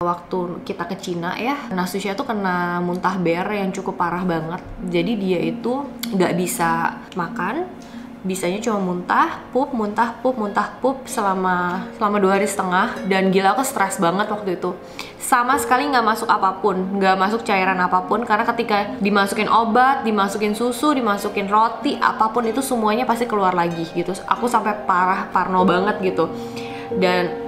Waktu kita ke Cina ya, Nasusha tuh kena muntah ber yang cukup parah banget. Jadi dia itu nggak bisa makan, bisanya cuma muntah, pup selama 2 hari setengah. Dan gila, aku stres banget waktu itu. Sama sekali nggak masuk apapun, nggak masuk cairan apapun, karena ketika dimasukin obat, dimasukin susu, dimasukin roti, apapun itu semuanya pasti keluar lagi gitu. Aku sampai parno banget gitu. Dan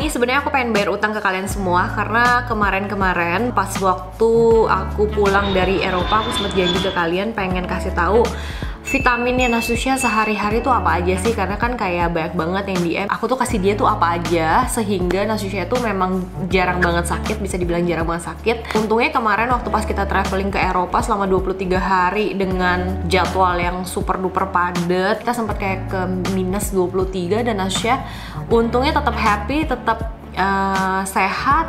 sebenarnya aku pengen bayar utang ke kalian semua, karena kemarin pas waktu aku pulang dari Eropa, aku sempat janji ke kalian pengen kasih tahu vitaminnya Nasusha sehari-hari tuh apa aja sih, karena kan kayak banyak banget yang DM aku tuh kasih dia tuh apa aja, sehingga Nasusha tuh memang jarang banget sakit, bisa dibilang jarang banget sakit. Untungnya kemarin waktu pas kita traveling ke Eropa selama 23 hari dengan jadwal yang super duper padat, kita sempat kayak ke minus 23, dan Nasusha untungnya tetap happy, tetap sehat,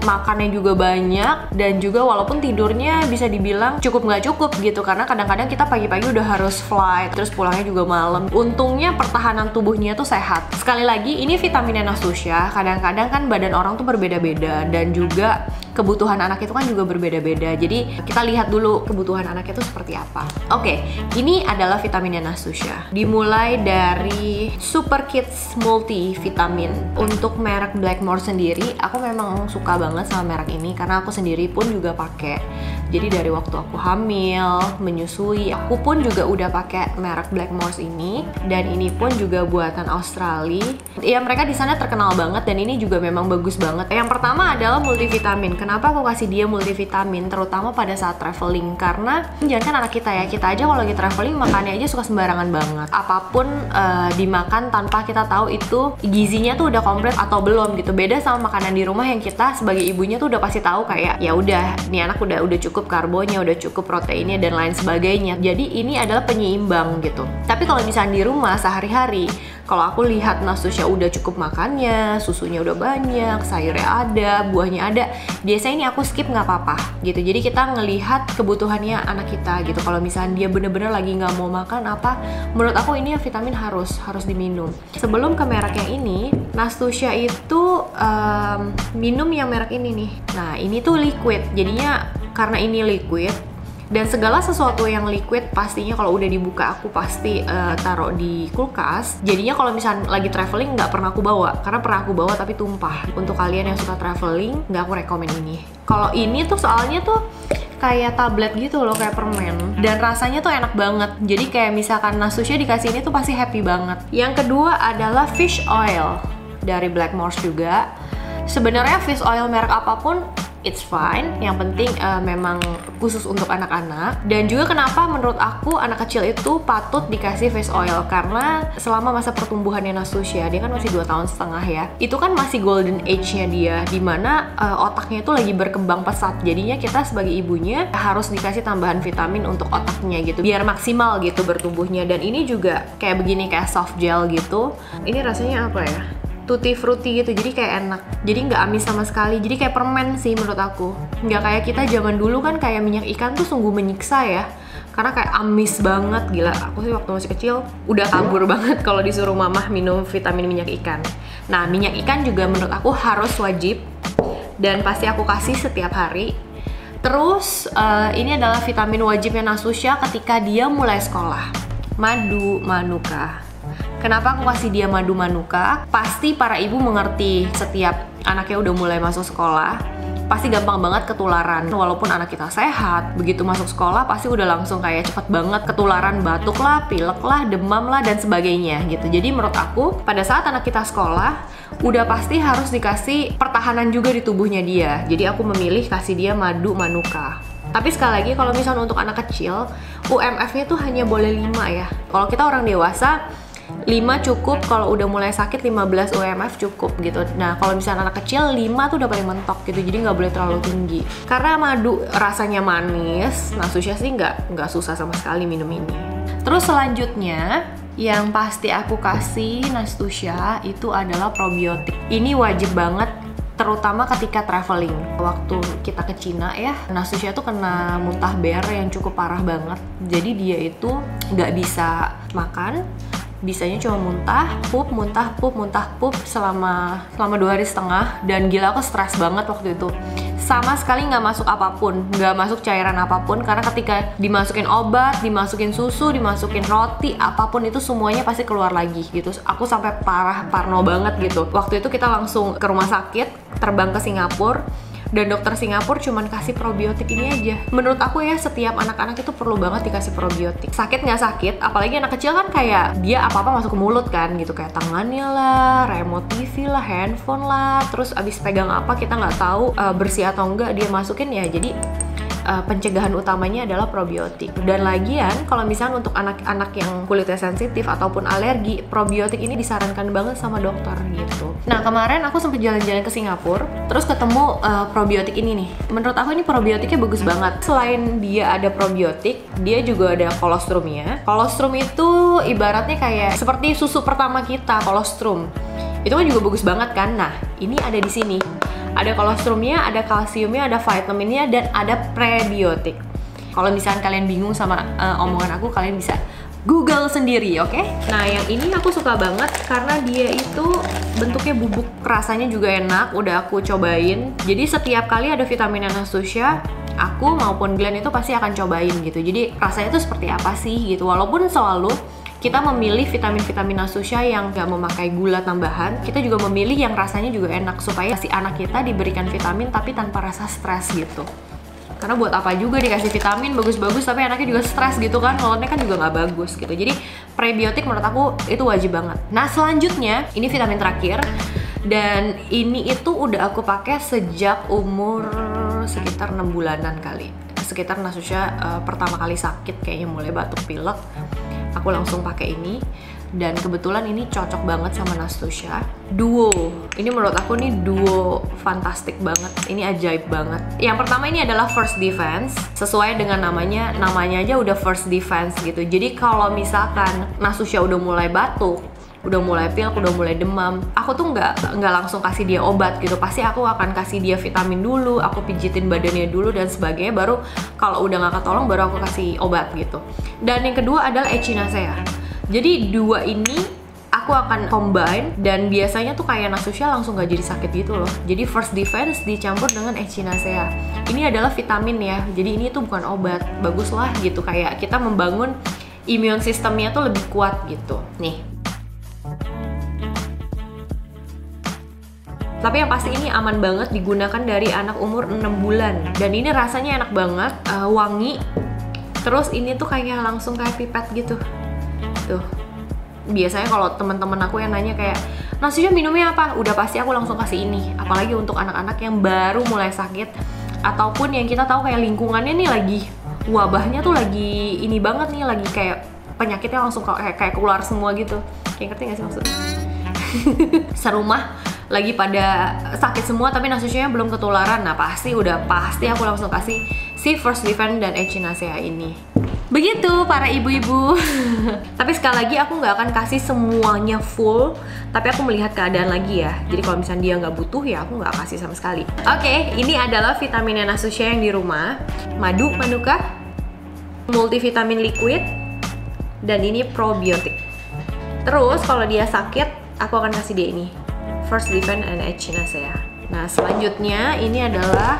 makannya juga banyak, dan juga walaupun tidurnya bisa dibilang cukup nggak cukup gitu, karena kadang-kadang kita pagi-pagi udah harus flight, terus pulangnya juga malam. Untungnya pertahanan tubuhnya tuh sehat. Sekali lagi, ini vitaminnya Nasusha. Kadang-kadang kan badan orang tuh berbeda-beda, dan juga kebutuhan anak itu kan juga berbeda-beda. Jadi kita lihat dulu kebutuhan anak itu seperti apa. Oke, ini adalah vitaminnya Nasusha. Dimulai dari Super Kids Multivitamin. Untuk merek Blackmore sendiri, aku memang suka banget sama merek ini karena aku sendiri pun juga pakai. Jadi dari waktu aku hamil, menyusui, aku pun juga udah pakai merek Blackmore ini, dan ini pun juga buatan Australia. Ya, mereka di sana terkenal banget, dan ini juga memang bagus banget. Yang pertama adalah multivitamin. Kenapa aku kasih dia multivitamin, terutama pada saat traveling? Karena jangan kan anak kita ya, kita aja kalau lagi traveling makannya aja suka sembarangan banget. Apapun dimakan tanpa kita tahu itu gizinya tuh udah komplit atau belum gitu. Beda sama makanan di rumah yang kita sebagai ibunya tuh udah pasti tahu kayak ya udah, nih anak udah cukup karbonya, udah cukup proteinnya dan lain sebagainya. Jadi ini adalah penyeimbang gitu. Tapi kalau misalnya di rumah sehari-hari, kalau aku lihat Nasusha udah cukup makannya, susunya udah banyak, sayurnya ada, buahnya ada, biasanya ini aku skip nggak apa-apa gitu. Jadi kita ngelihat kebutuhannya anak kita gitu. Kalau misalnya dia bener-bener lagi nggak mau makan apa, menurut aku ini vitamin harus diminum. Sebelum ke merek yang ini, Nasusha itu minum yang merek ini nih. Nah, ini tuh liquid, jadinya karena ini liquid, dan segala sesuatu yang liquid pastinya kalau udah dibuka aku pasti taruh di kulkas. Jadinya kalau misalnya lagi traveling nggak pernah aku bawa, karena pernah aku bawa tapi tumpah. Untuk kalian yang suka traveling, nggak aku rekomen ini. Kalau ini tuh soalnya tuh kayak tablet gitu loh, kayak permen, dan rasanya tuh enak banget. Jadi kayak misalkan Nasusha dikasih ini tuh pasti happy banget. Yang kedua adalah fish oil dari Blackmore juga. Sebenarnya fish oil merek apapun it's fine, yang penting memang khusus untuk anak-anak. Dan juga kenapa menurut aku anak kecil itu patut dikasih face oil, karena selama masa pertumbuhannya Nasusha, dia kan masih 2,5 tahun ya, itu kan masih golden age-nya dia, dimana otaknya itu lagi berkembang pesat. Jadinya kita sebagai ibunya harus dikasih tambahan vitamin untuk otaknya gitu, biar maksimal gitu bertumbuhnya. Dan ini juga kayak begini, kayak soft gel gitu. Ini rasanya apa ya? Tutti frutti gitu, jadi kayak enak, jadi nggak amis sama sekali, jadi kayak permen sih menurut aku. Nggak kayak kita zaman dulu kan kayak minyak ikan tuh sungguh menyiksa ya, karena kayak amis banget. Gila, aku sih waktu masih kecil udah kabur banget kalau disuruh mamah minum vitamin minyak ikan. Nah, minyak ikan juga menurut aku harus wajib, dan pasti aku kasih setiap hari. Terus ini adalah vitamin wajibnya Nasusha ketika dia mulai sekolah, madu manuka. Kenapa aku kasih dia madu manuka? Pasti para ibu mengerti, setiap anaknya udah mulai masuk sekolah pasti gampang banget ketularan. Walaupun anak kita sehat, begitu masuk sekolah pasti udah langsung kayak cepet banget ketularan, batuk lah, pilek lah, demam lah, dan sebagainya gitu. Jadi menurut aku pada saat anak kita sekolah udah pasti harus dikasih pertahanan juga di tubuhnya dia. Jadi aku memilih kasih dia madu manuka. Tapi sekali lagi, kalau misalnya untuk anak kecil, UMF-nya tuh hanya boleh 5 ya. Kalau kita orang dewasa 5 cukup, kalau udah mulai sakit 15 UMF cukup gitu. Nah, kalau misalnya anak kecil 5 tuh udah paling mentok gitu, jadi nggak boleh terlalu tinggi. Karena madu rasanya manis, Nasusha sih nggak susah sama sekali minum ini. Terus selanjutnya Yang pasti aku kasih Nastusha itu adalah probiotik. Ini wajib banget, terutama ketika traveling. Waktu kita ke Cina ya, Nastusha tuh kena muntah ber yang cukup parah banget. Jadi dia itu nggak bisa makan, bisanya cuma muntah, pup selama 2,5 hari. Dan gila, aku stres banget waktu itu. Sama sekali nggak masuk apapun, nggak masuk cairan apapun, karena ketika dimasukin obat, dimasukin susu, dimasukin roti, apapun itu semuanya pasti keluar lagi gitu. Aku sampai parno banget gitu. Waktu itu kita langsung ke rumah sakit, terbang ke Singapura, dan dokter Singapura cuman kasih probiotik ini aja. Menurut aku ya, setiap anak-anak itu perlu banget dikasih probiotik. Sakit nggak sakit, apalagi anak kecil kan kayak dia apa-apa masuk ke mulut kan gitu, kayak tangannya lah, remote TV lah, handphone lah, terus abis pegang apa kita nggak tahu bersih atau enggak dia masukin ya. Jadi pencegahan utamanya adalah probiotik. Dan lagian kalau misalnya untuk anak-anak yang kulitnya sensitif ataupun alergi, probiotik ini disarankan banget sama dokter gitu. Nah, kemarin aku sempat jalan-jalan ke Singapura, terus ketemu probiotik ini nih. Menurut aku ini probiotiknya bagus banget. Selain dia ada probiotik, dia juga ada kolostrumnya. Kolostrum itu ibaratnya kayak seperti susu pertama kita, kolostrum. Itu kan juga bagus banget kan? Nah, ini ada di sini. Ada kolostrumnya, ada kalsiumnya, ada vitaminnya, dan ada prebiotik. Kalau misalnya kalian bingung sama omongan aku, kalian bisa Google sendiri, oke? Nah, yang ini aku suka banget karena dia itu bentuknya bubuk, rasanya juga enak, udah aku cobain. Jadi setiap kali ada vitamin Nastusha, aku maupun Glenn itu pasti akan cobain gitu. Jadi rasanya itu seperti apa sih gitu. Walaupun selalu kita memilih vitamin-vitamin Nastusha yang gak memakai gula tambahan, kita juga memilih yang rasanya juga enak supaya si anak kita diberikan vitamin tapi tanpa rasa stres gitu. Karena buat apa juga dikasih vitamin bagus-bagus tapi anaknya juga stres gitu kan, ngelotnya kan juga nggak bagus gitu. Jadi prebiotik menurut aku itu wajib banget. Nah, selanjutnya ini vitamin terakhir, dan ini itu udah aku pakai sejak umur sekitar 6 bulanan kali. Sekitar Nastusha pertama kali sakit kayaknya, mulai batuk pilek, aku langsung pakai ini. Dan kebetulan ini cocok banget sama Nastusha. Duo, ini menurut aku nih duo fantastik banget. Ini ajaib banget. Yang pertama ini adalah First Defense. Sesuai dengan namanya aja udah First Defense gitu. Jadi kalau misalkan Nastusha udah mulai batuk, udah mulai pilek, udah mulai demam, aku tuh nggak langsung kasih dia obat gitu. Pasti aku akan kasih dia vitamin dulu, aku pijitin badannya dulu dan sebagainya, baru kalau udah nggak ketolong baru aku kasih obat gitu. Dan yang kedua adalah Echinacea. Jadi dua ini aku akan combine, dan biasanya tuh kayak Nastusha langsung gak jadi sakit gitu loh. Jadi First Defense dicampur dengan Echinacea. Ini adalah vitamin ya, jadi ini tuh bukan obat. Bagus lah gitu, kayak kita membangun imun sistemnya tuh lebih kuat gitu. Nih. Tapi yang pasti ini aman banget digunakan dari anak umur 6 bulan. Dan ini rasanya enak banget, wangi. Terus ini tuh kayak langsung kayak pipet gitu. Tuh, biasanya kalau teman-teman aku yang nanya kayak, Nastusha minumnya apa? Udah pasti aku langsung kasih ini. Apalagi untuk anak-anak yang baru mulai sakit, ataupun yang kita tahu kayak lingkungannya nih lagi, wabahnya tuh lagi ini banget nih, lagi kayak penyakitnya langsung kayak keluar semua gitu. Kayak ngerti gak sih maksudnya? Serumah lagi pada sakit semua tapi Nastusha-nya belum ketularan. Nah, pasti aku langsung kasih si First Defense dan Echinacea ini. Begitu para ibu-ibu. Tapi sekali lagi aku nggak akan kasih semuanya full, tapi aku melihat keadaan lagi ya. Jadi kalau misalnya dia nggak butuh ya aku nggak kasih sama sekali. Oke, ini adalah vitamin Nastusha yang di rumah. Madu Manuka, multivitamin liquid, dan ini probiotik. Terus kalau dia sakit, aku akan kasih dia ini, First Defense and Echinacea. Nah, selanjutnya ini adalah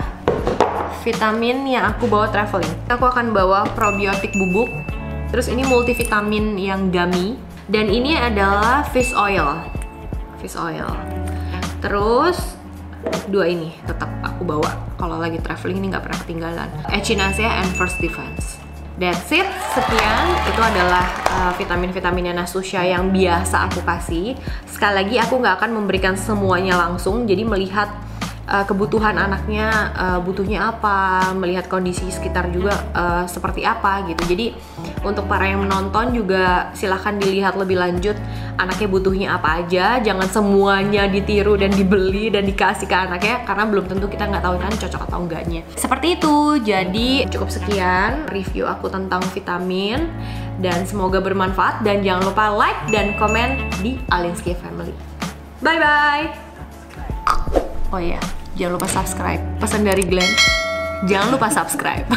vitamin yang aku bawa traveling. Aku akan bawa probiotik bubuk, terus ini multivitamin yang gummy, dan ini adalah fish oil. Terus dua ini tetap aku bawa kalau lagi traveling, ini nggak pernah ketinggalan. Echinacea and First Defense. That's it. Sekian, itu adalah vitamin-vitaminnya Nastusha yang biasa aku kasih. Sekali lagi aku nggak akan memberikan semuanya langsung, jadi melihat kebutuhan anaknya butuhnya apa, melihat kondisi sekitar juga seperti apa gitu. Jadi untuk para yang menonton juga silahkan dilihat lebih lanjut anaknya butuhnya apa aja, jangan semuanya ditiru dan dibeli dan dikasih ke anaknya karena belum tentu kita nggak tahu kan cocok atau enggaknya. Seperti itu. Jadi cukup sekian review aku tentang vitamin dan semoga bermanfaat, dan jangan lupa like dan komen di Alinsky Family. Bye bye. Oh iya, jangan lupa subscribe. Pesan dari Glenn, jangan lupa subscribe.